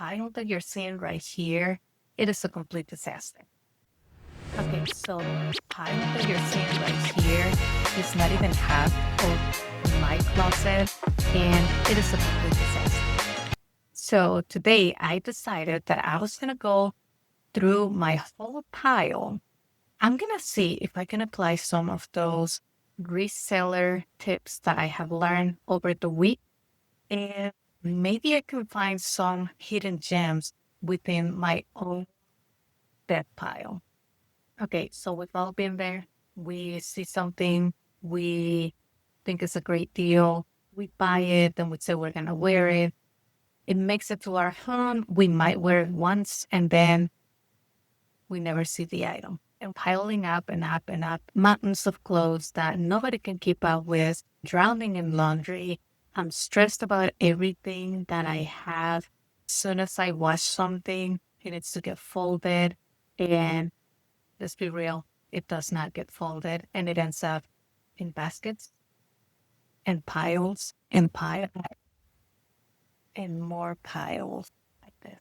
pile that you're seeing right here, it is a complete disaster. Okay, so the pile that you're seeing right here is not even half of my closet, and it is a complete disaster. So today I decided that I was gonna go through my whole pile. I'm gonna see if I can apply some of those reseller tips that I have learned over the week, and maybe I can find some hidden gems within my own debt pile. Okay, so we've all been there. We see something, we think it's a great deal, we buy it, and we say we're gonna wear it. It makes it to our home. We might wear it once, and then we never see the item. And piling up and up and up, mountains of clothes that nobody can keep up with, drowning in laundry. I'm stressed about everything that I have. As soon as I wash something, it needs to get folded. And let's be real, it does not get folded. And it ends up in baskets and piles and piles and more piles like this.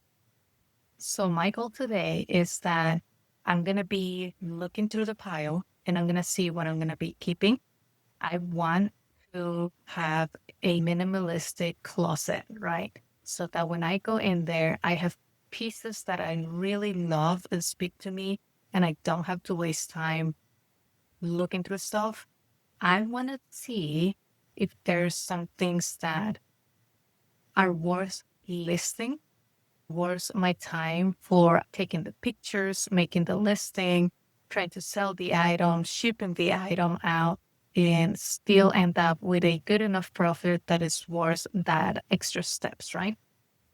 So my goal today is that I'm going to be looking through the pile and I'm going to see what I'm going to be keeping. I want to have a minimalistic closet, right? So that when I go in there, I have pieces that I really love and speak to me, and I don't have to waste time looking through stuff. I want to see if there's some things that are worth listing, worth my time for taking the pictures, making the listing, trying to sell the item, shipping the item out, and still end up with a good enough profit that is worth that extra steps, right?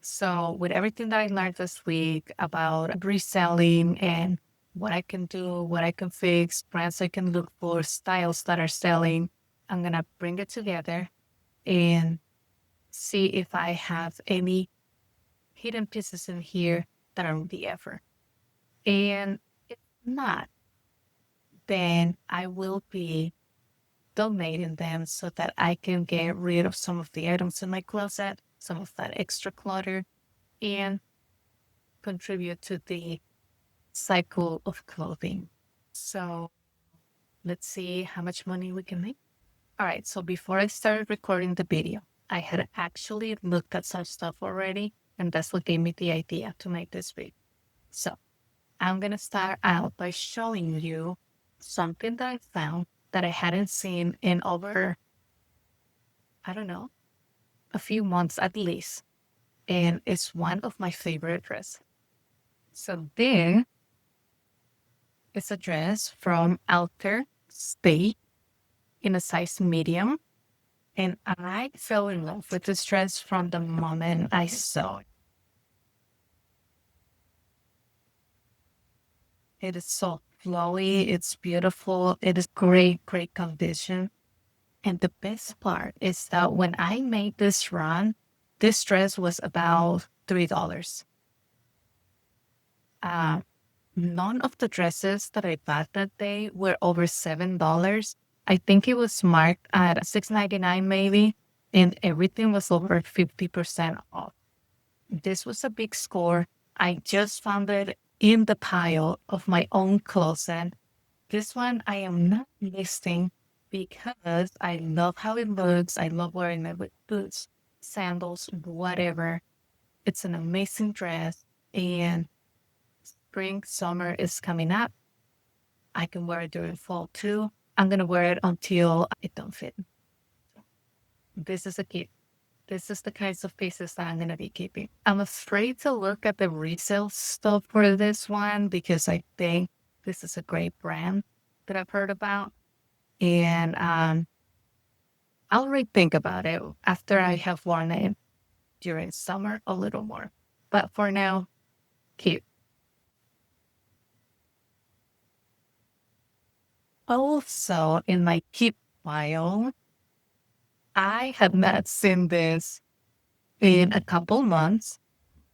So with everything that I learned this week about reselling and what I can do, what I can fix, brands I can look for, styles that are selling, I'm going to bring it together and see if I have any hidden pieces in here that are the effort. And if not, then I will be donating them so that I can get rid of some of the items in my closet, some of that extra clutter, and contribute to the cycle of clothing. So let's see how much money we can make. All right, so before I started recording the video, I had actually looked at some stuff already, and that's what gave me the idea to make this video. So I'm going to start out by showing you something that I found that I hadn't seen in over, I don't know, a few months at least. And it's one of my favorite dresses. So there is a dress from 𝕬𝕃𝕃 in a size medium. And I fell in love with this dress from the moment I saw it. It is so flowy, it's beautiful, it is great, great condition. And the best part is that when I made this run, this dress was about $3. None of the dresses that I bought that day were over $7. I think it was marked at $6.99 maybe, and everything was over 50% off. This was a big score. I just found it in the pile of my own closet. This one I am not listing because I love how it looks. I love wearing it with boots, sandals, whatever. It's an amazing dress, and spring, summer is coming up. I can wear it during fall too. I'm going to wear it until it don't fit. This is a keep. This is the kinds of pieces that I'm going to be keeping. I'm afraid to look at the resale stuff for this one because I think this is a great brand that I've heard about. And I'll rethink about it after I have worn it during summer a little more. But for now, keep. Also, in my keep pile, I have not seen this in a couple months,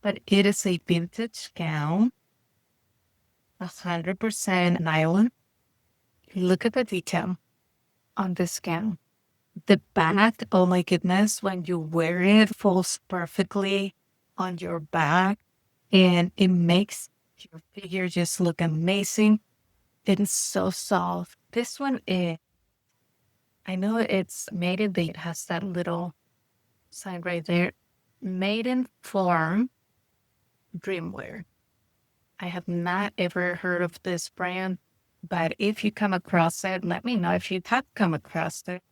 but it is a vintage gown, 100% nylon. Look at the detail on this gown. The back, oh my goodness, when you wear it, falls perfectly. on your back, and it makes your figure just look amazing. It is so soft. This one is, I know it's made in the, it has that little sign right there. Made in Form Dreamwear. I have not ever heard of this brand, but if you come across it, let me know if you have come across it,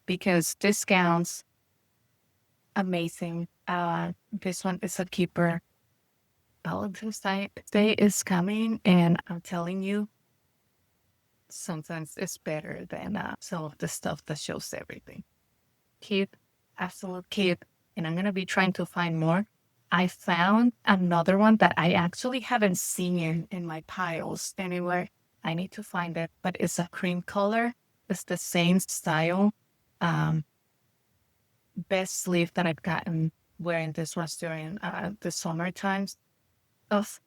because discounts, amazing. This one is a keeper. Valentine's Day is coming, and I'm telling you, sometimes it's better than some of the stuff that shows everything. Cute, absolute cute. And I'm gonna be trying to find more. I found another one that I actually haven't seen in my piles anywhere. I need to find it, but it's a cream color. It's the same style. Um, Best sleeve that I've gotten wearing this was during the summer times. Of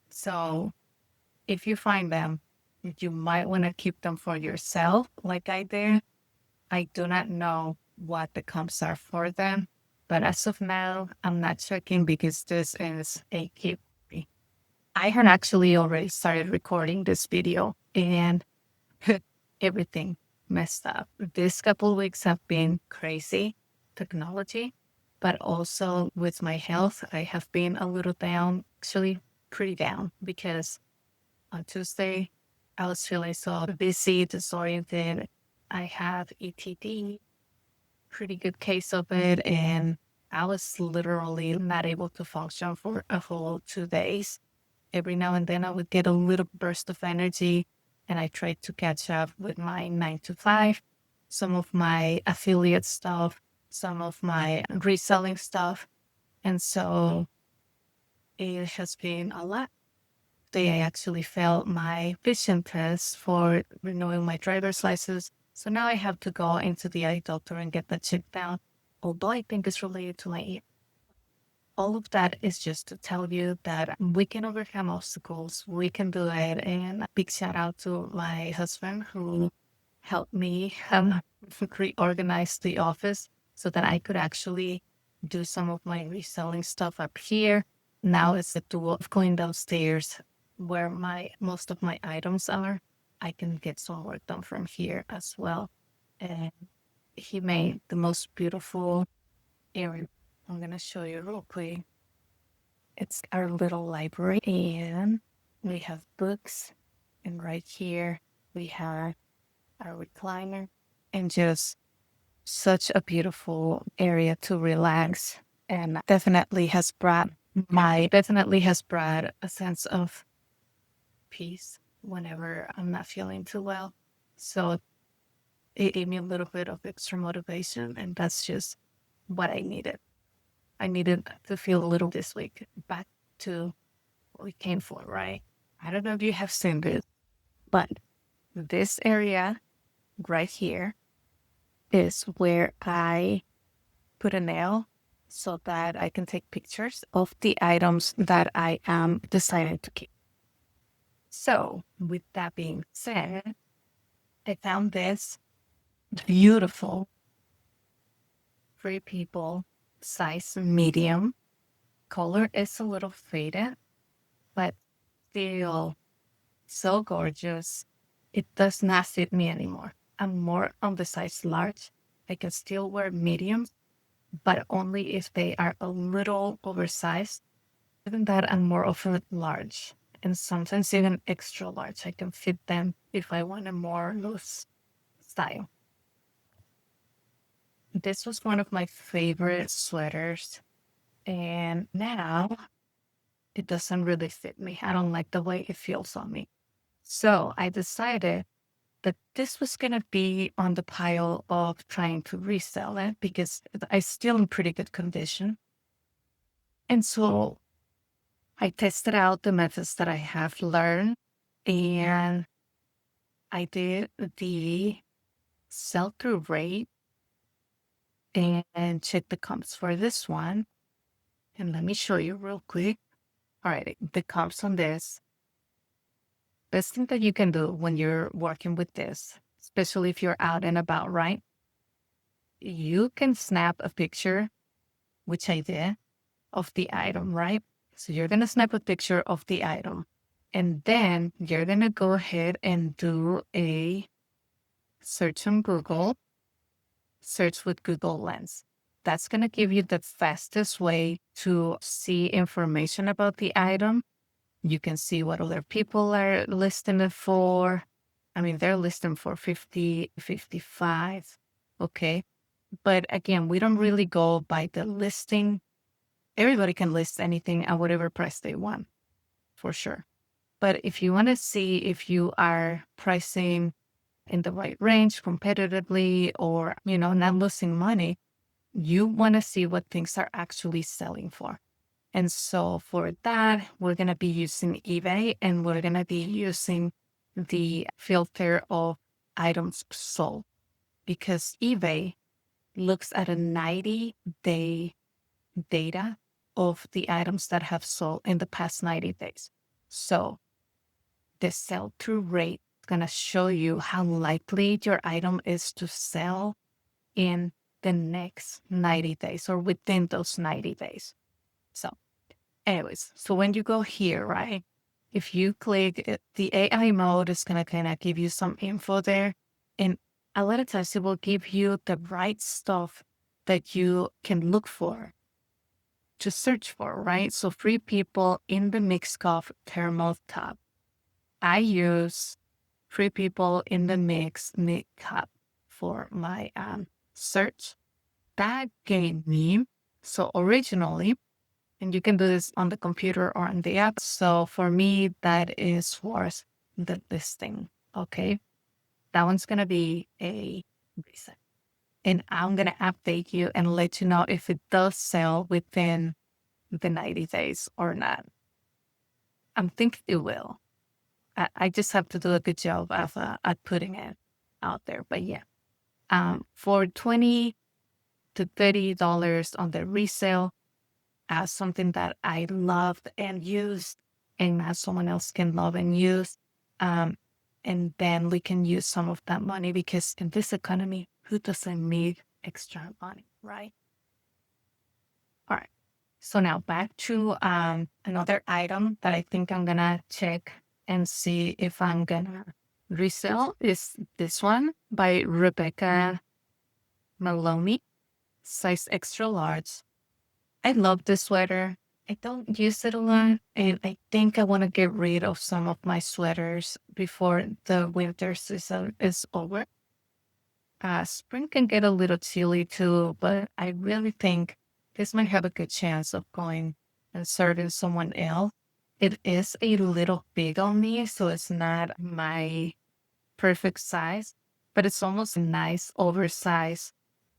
So if you find them, you might want to keep them for yourself, like I did. I do not know what the comps are for them, but as of now, I'm not checking because this is a keep. I had actually already started recording this video, and everything messed up. This couple weeks have been crazy, technology, but also with my health, I have been a little down, actually pretty down, because on Tuesday I was feeling so busy, disoriented. I have ETD, pretty good case of it, and I was literally not able to function for a whole 2 days. Every now and then I would get a little burst of energy, and I tried to catch up with my 9 to 5, some of my affiliate stuff, some of my reselling stuff. And so it has been a lot. Today I actually failed my vision test for renewing my driver's license. So now I have to go into the eye doctor and get that checked out, although I think it's related to my ear. All of that is just to tell you that we can overcome obstacles. We can do it. And a big shout out to my husband who helped me reorganize the office so that I could actually do some of my reselling stuff up here. Now it's the tool of going downstairs where my most of my items are. I can get some work done from here as well. And he made the most beautiful area. I'm gonna show you real quick. It's our little library, and we have books. And right here we have our recliner, and just such a beautiful area to relax. And definitely has brought a sense of peace whenever I'm not feeling too well. So it gave me a little bit of extra motivation, and that's just what I needed. I needed to feel a little this week back to what we came for, right? I don't know if you have seen this, but this area right here is where I put a nail so that I can take pictures of the items that I am decided to keep. So with that being said, I found this beautiful Free People size medium. Color is a little faded, but still so gorgeous. It does not fit me anymore. I'm more on the size large. I can still wear mediums, but only if they are a little oversized. Even that, I'm more of a large, and sometimes even extra large. I can fit them if I want a more loose style. This was one of my favorite sweaters, and now it doesn't really fit me. I don't like the way it feels on me. So I decided that this was going to be on the pile of trying to resell it because I still in pretty good condition. And so I tested out the methods that I have learned, and I did the sell-through rate and checked the comps for this one. And let me show you real quick. All right, the comps on this. Best thing that you can do when you're working with this, especially if you're out and about, right? You can snap a picture which I did, of the item, right? So you're going to snap a picture of the item. And then you're going to go ahead and do a search on Google, search with Google Lens. That's going to give you the fastest way to see information about the item. You can see what other people are listing it for. I mean, they're listing for 50, 55. Okay. But again, we don't really go by the listing. Everybody can list anything at whatever price they want, for sure. But if you want to see if you are pricing in the right range competitively or, not losing money, you want to see what things are actually selling for. And so for that, we're going to be using eBay, and we're going to be using the filter of items sold, because eBay looks at a 90-day data of the items that have sold in the past 90 days. So the sell-through rate is going to show you how likely your item is to sell in the next 90 days or within those 90 days. So anyways, so when you go here, right, if you click it, the AI mode is going to kind of give you some info there. And a lot of times it will give you the right stuff that you can look for, to search for, right? So Free People in the 𝕊𝕍𝕆𝕃𝕃 tab. I use Free People in the 𝕊𝕍𝕃𝕃 for my search. That gave me, so originally, and you can do this on the computer or on the app. So for me, that is worth the listing. Okay. That one's going to be a reset. And I'm going to update you and let you know if it does sell within the 90 days or not. I'm thinking it will. I just have to do a good job of at putting it out there. But yeah, for $20 to $30 on the resale, as something that I loved and used, and as someone else can love and use. And then we can use some of that money, because in this economy, who doesn't need extra money, right? All right. So now back to another item that I think I'm going to check and see if I'm going to resell is this one by Rebecca Maloney, size extra large. I love this sweater. I don't use it a lot, and I think I want to get rid of some of my sweaters before the winter season is over. Spring can get a little chilly too, but I really think this might have a good chance of going and serving someone else. It is a little big on me, so it's not my perfect size, but it's almost a nice oversized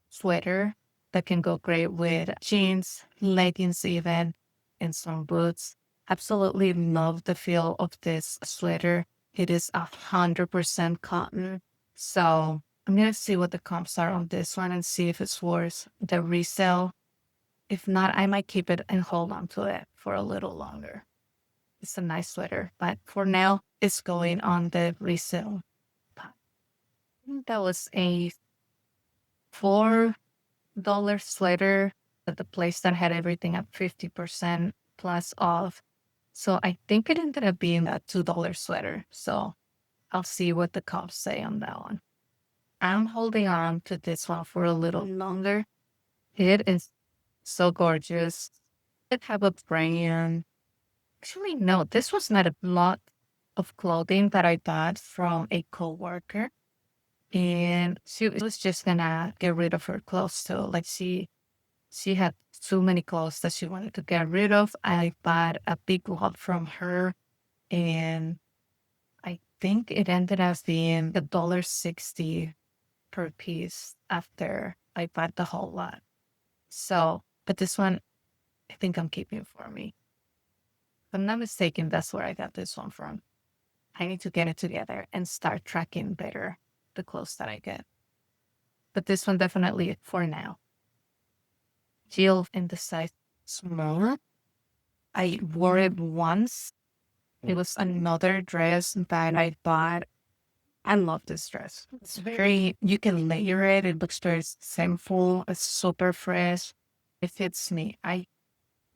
sweater that can go great with jeans, leggings even, and some boots. Absolutely love the feel of this sweater. It is 100% cotton. So I'm going to see what the comps are on this one and see if it's worth the resale. If not, I might keep it and hold on to it for a little longer. It's a nice sweater, but for now, it's going on the resale. That was a $4 sweater at the place that had everything at 50% plus off. So I think it ended up being a $2 sweater. So I'll see what the comps say on that one. I'm holding on to this one for a little longer. It is so gorgeous. It have a brand. Actually, no, this was not a lot of clothing that I got from a coworker. And she was just gonna get rid of her clothes too. Like she had too many clothes that she wanted to get rid of. I bought a big lot from her, and I think it ended up being $1.60 per piece after I bought the whole lot. So, but this one, I think I'm keeping for me. If I'm not mistaken, that's where I got this one from. I need to get it together and start tracking better the clothes that I get. But this one definitely for now. Jill in the size small. I wore it once. It was another dress that I bought. I love this dress. It's very, you can layer it. It looks very simple. It's super fresh. It fits me. I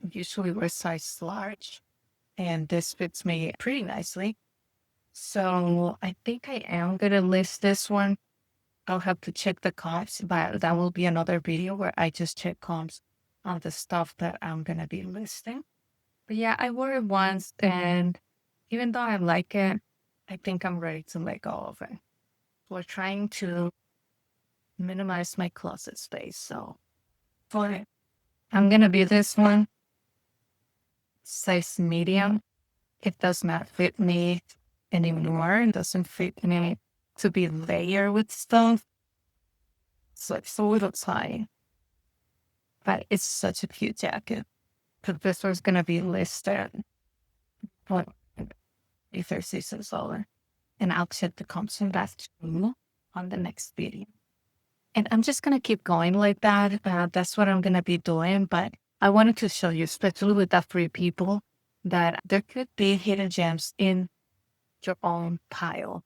usually wear size large, and this fits me pretty nicely. So I think I am gonna list this one. I'll have to check the comps, but that will be another video where I just check comps on the stuff that I'm gonna be listing. But yeah, I wore it once, and even though I like it, I think I'm ready to let go of it. We're trying to minimize my closet space, so for it, I'm gonna be this one, size medium. It does not fit me anymore. It doesn't fit me to be layered with stuff. So it's a little tight, but it's such a cute jacket. Because this was gonna be listed for if there's season solar. And I'll check the comps in that too on the next video. And I'm just gonna keep going like that. That's what I'm gonna be doing. But I wanted to show you, especially with that three people, that there could be hidden gems in your own pile.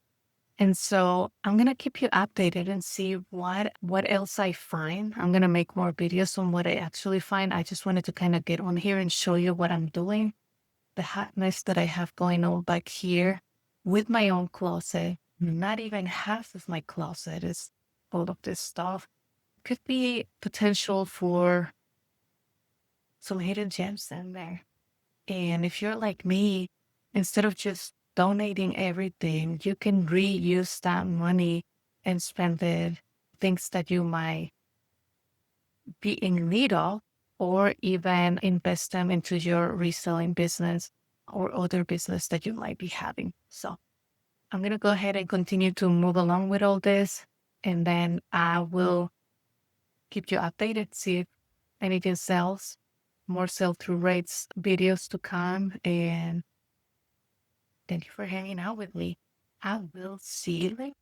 And so I'm gonna keep you updated and see what else I find. I'm gonna make more videos on what I actually find. I just wanted to kind of get on here and show you what I'm doing, the hotness that I have going on back here with my own closet. Not even half of my closet is full of this stuff. Could be potential for some hidden gems in there. And if you're like me, instead of just donating everything, you can reuse that money and spend it things that you might be in need of, or even invest them into your reselling business or other business that you might be having. So I'm going to go ahead and continue to move along with all this. And then I will keep you updated, see if anything sells, more sell-through rates videos to come. And thank you for hanging out with me. I will see you later.